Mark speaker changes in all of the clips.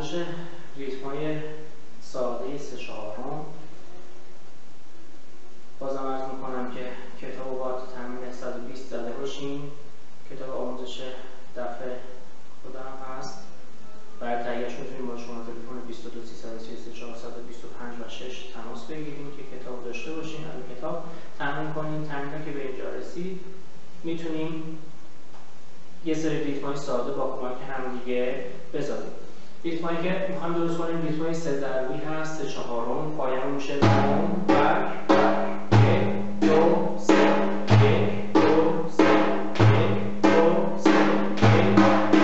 Speaker 1: آموزش ریتم‌های ساده 3/4 بازم عرض میکنم که کتاب رو باید تمرین 120 زده باشین. کتاب آموزش دفعه خودم هست. برای تهیه‌اش میتونید با شماره تلفن 22 333 425 و 6 تماس بگیرید که کتاب داشته باشین. از کتاب تمرین کنین. تمرین که به اینجا رسید میتونیم یه سری ریتم‌های ساده با کمک هم دیگه بذاریم. ریتمایی که میخوایم درست کنیم ریتمای 3 ضربی هست. 3/4 پایان میشه دوم بر 1 2 3 1 2 3 1 2 3 1 2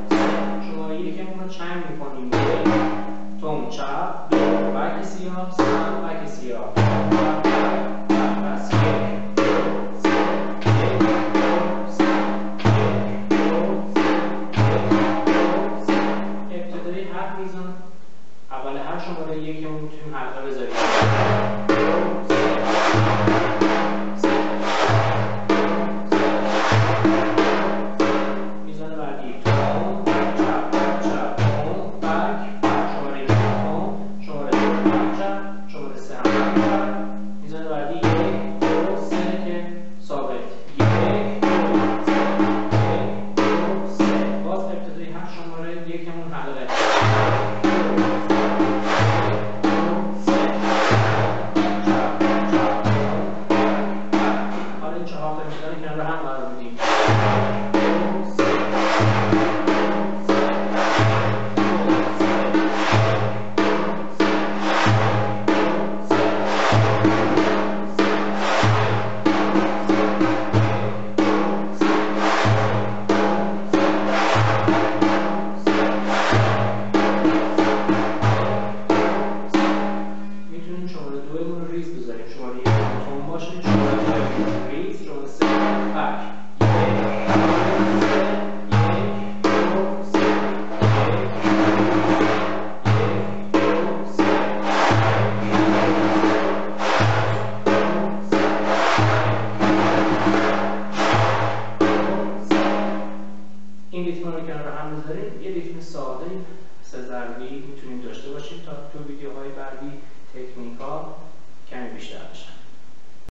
Speaker 1: 3. شماره یکمون رو چنگ میکنیم. 1 تون چپ 2 بک سیاه سم بک سیاه پس 1 اول هر شماره یکمون میتونیم حلقه بذاریم. میزان بعدی تون چپ چپ تون بک شماره یک تون شماره دو چپ شماره سه هم چپ. میزان بعدی 1 2 3 که ثابت 1 2 3 باز ابتدای هر شماره یکمون حلقه. این ریتم رو کنار هم بذاریم. یه ریتم ساده 3 ضربی میتونیم داشته باشیم تا تو ویدیوهای بعدی تکنیک‌ها کمی بیشتر بشن.